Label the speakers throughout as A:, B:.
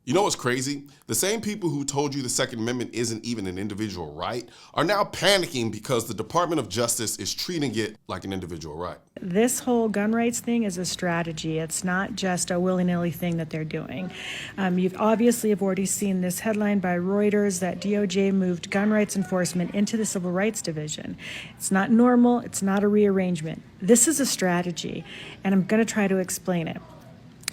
A: You know what's crazy? The same people who told you the Second Amendment isn't even an individual right are now panicking because the Department of Justice is treating it like an individual right.
B: This whole gun rights thing is a strategy. It's not just a willy-nilly thing that they're doing. You've obviously have already seen this headline by Reuters that DOJ moved gun rights enforcement into the Civil Rights Division. It's not normal. It's not a rearrangement. This is a strategy, and I'm going to try to explain it.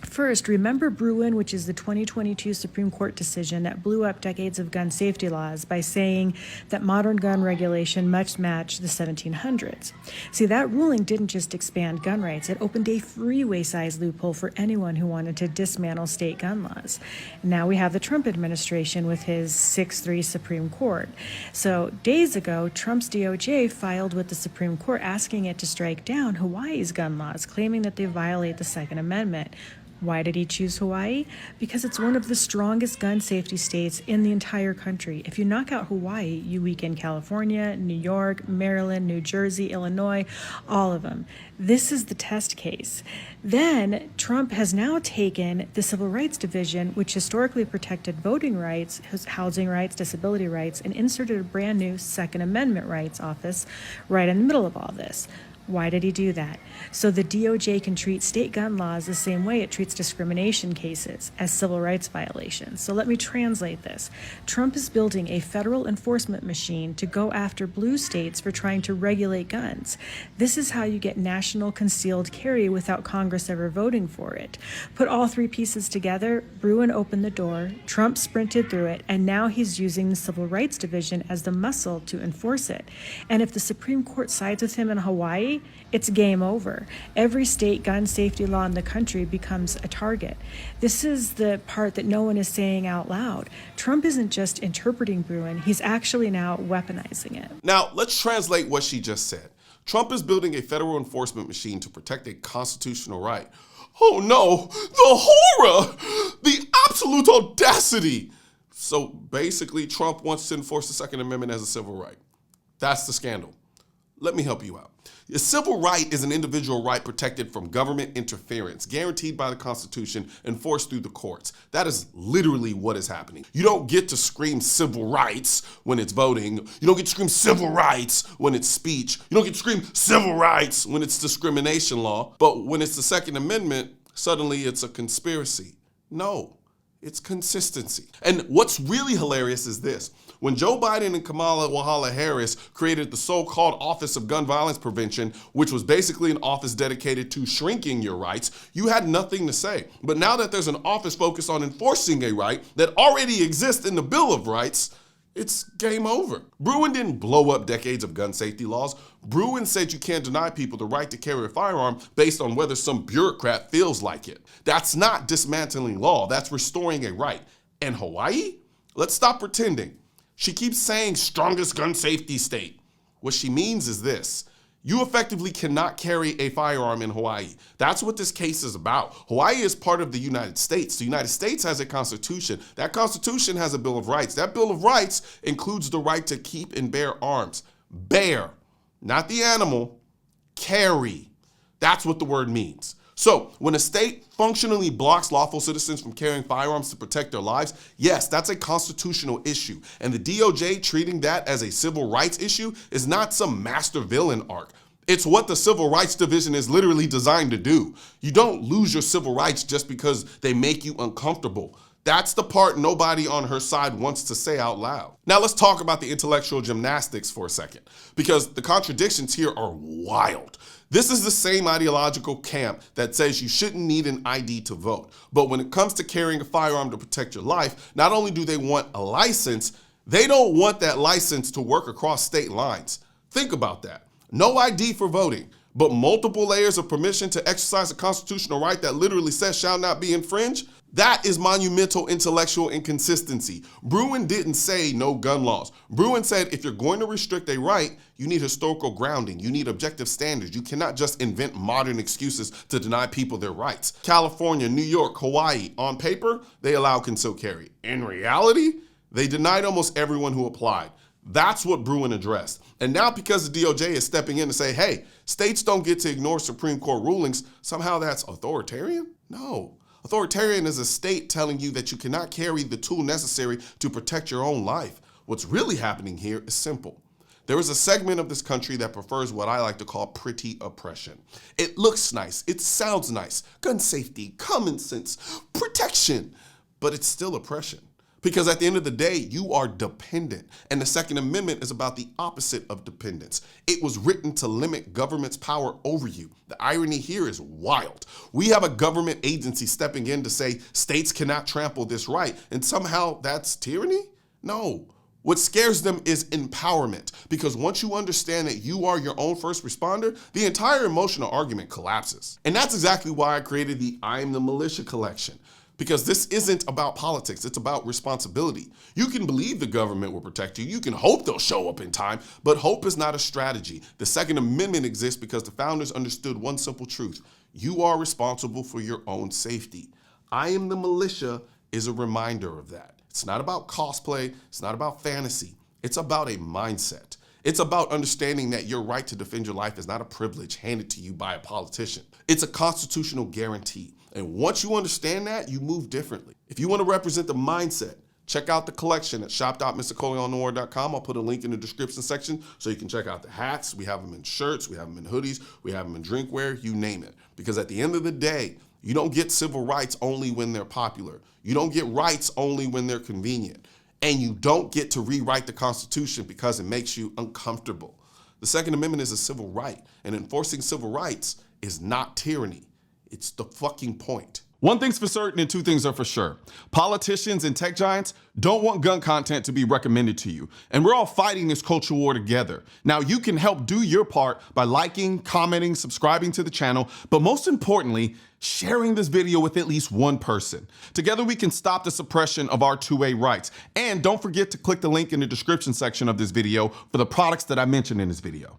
B: First, remember Bruen, which is the 2022 Supreme Court decision that blew up decades of gun safety laws by saying that modern gun regulation must match the 1700s. See, that ruling didn't just expand gun rights, it opened a freeway-sized loophole for anyone who wanted to dismantle state gun laws. Now we have the Trump administration with his 6-3 Supreme Court. So days ago, Trump's DOJ filed with the Supreme Court asking it to strike down Hawaii's gun laws, claiming that they violate the Second Amendment. Why did he choose Hawaii? Because it's one of the strongest gun safety states in the entire country. If you knock out Hawaii, you weaken California, New York, Maryland, New Jersey, Illinois, all of them. This is the test case. Then Trump has now taken the Civil Rights Division, which historically protected voting rights, housing rights, disability rights, and inserted a brand new Second Amendment rights office right in the middle of all this. Why did he do that? So the DOJ can treat state gun laws the same way it treats discrimination cases, as civil rights violations. So let me translate this. Trump is building a federal enforcement machine to go after blue states for trying to regulate guns. This is how you get national concealed carry without Congress ever voting for it. Put all three pieces together, Bruen opened the door, Trump sprinted through it, and now he's using the Civil Rights Division as the muscle to enforce it. And if the Supreme Court sides with him in Hawaii, it's game over. Every state gun safety law in the country becomes a target. This is the part that no one is saying out loud. Trump isn't just interpreting Bruen, he's actually now weaponizing it.
A: Now, let's translate what she just said. Trump is building a federal enforcement machine to protect a constitutional right. Oh no, the horror, the absolute audacity. So basically, Trump wants to enforce the Second Amendment as a civil right. That's the scandal. Let me help you out. A civil right is an individual right protected from government interference, guaranteed by the Constitution, enforced through the courts. That is literally what is happening. You don't get to scream civil rights when it's voting. You don't get to scream civil rights when it's speech. You don't get to scream civil rights when it's discrimination law. But when it's the Second Amendment, suddenly it's a conspiracy. No, it's consistency. And what's really hilarious is this. When Joe Biden and Kamala Harris created the so-called Office of Gun Violence Prevention, which was basically an office dedicated to shrinking your rights, you had nothing to say. But now that there's an office focused on enforcing a right that already exists in the Bill of Rights, it's game over. Bruen didn't blow up decades of gun safety laws. Bruen said you can't deny people the right to carry a firearm based on whether some bureaucrat feels like it. That's not dismantling law, that's restoring a right. And Hawaii? Let's stop pretending. She keeps saying strongest gun safety state. What she means is this. You effectively cannot carry a firearm in Hawaii. That's what this case is about. Hawaii is part of the United States. The United States has a constitution. That constitution has a Bill of Rights. That Bill of Rights includes the right to keep and bear arms. Bear, not the animal, carry. That's what the word means. So when a state functionally blocks lawful citizens from carrying firearms to protect their lives, yes, that's a constitutional issue. And the DOJ treating that as a civil rights issue is not some master villain arc. It's what the Civil Rights Division is literally designed to do. You don't lose your civil rights just because they make you uncomfortable. That's the part nobody on her side wants to say out loud. Now let's talk about the intellectual gymnastics for a second, because the contradictions here are wild. This is the same ideological camp that says you shouldn't need an ID to vote. But when it comes to carrying a firearm to protect your life, not only do they want a license, they don't want that license to work across state lines. Think about that. No ID for voting, but multiple layers of permission to exercise a constitutional right that literally says shall not be infringed. That is monumental intellectual inconsistency. Bruen didn't say no gun laws. Bruen said if you're going to restrict a right, you need historical grounding. You need objective standards. You cannot just invent modern excuses to deny people their rights. California, New York, Hawaii, on paper, they allow concealed carry. In reality, they denied almost everyone who applied. That's what Bruen addressed. And now because the DOJ is stepping in to say, hey, states don't get to ignore Supreme Court rulings, somehow that's authoritarian? No. Authoritarian is a state telling you that you cannot carry the tool necessary to protect your own life. What's really happening here is simple. There is a segment of this country that prefers what I like to call pretty oppression. It looks nice, it sounds nice, gun safety, common sense, protection, but it's still oppression. Because at the end of the day, you are dependent. And the Second Amendment is about the opposite of dependence. It was written to limit government's power over you. The irony here is wild. We have a government agency stepping in to say states cannot trample this right, and somehow that's tyranny? No. What scares them is empowerment, because once you understand that you are your own first responder, the entire emotional argument collapses. And that's exactly why I created the I Am the Militia collection. Because this isn't about politics, it's about responsibility. You can believe the government will protect you, you can hope they'll show up in time, but hope is not a strategy. The Second Amendment exists because the founders understood one simple truth. You are responsible for your own safety. I Am the Militia is a reminder of that. It's not about cosplay, it's not about fantasy, it's about a mindset. It's about understanding that your right to defend your life is not a privilege handed to you by a politician. It's a constitutional guarantee. And once you understand that, you move differently. If you want to represent the mindset, check out the collection at shop.mrcolionnoir.com. I'll put a link in the description section so you can check out the hats. We have them in shirts, we have them in hoodies, we have them in drinkware, you name it. Because at the end of the day, you don't get civil rights only when they're popular. You don't get rights only when they're convenient. And you don't get to rewrite the Constitution because it makes you uncomfortable. The Second Amendment is a civil right, and enforcing civil rights is not tyranny. It's the fucking point. One thing's for certain and two things are for sure. Politicians and tech giants don't want gun content to be recommended to you. And we're all fighting this culture war together. Now you can help do your part by liking, commenting, subscribing to the channel, but most importantly, sharing this video with at least one person. Together we can stop the suppression of our 2A rights. And don't forget to click the link in the description section of this video for the products that I mentioned in this video.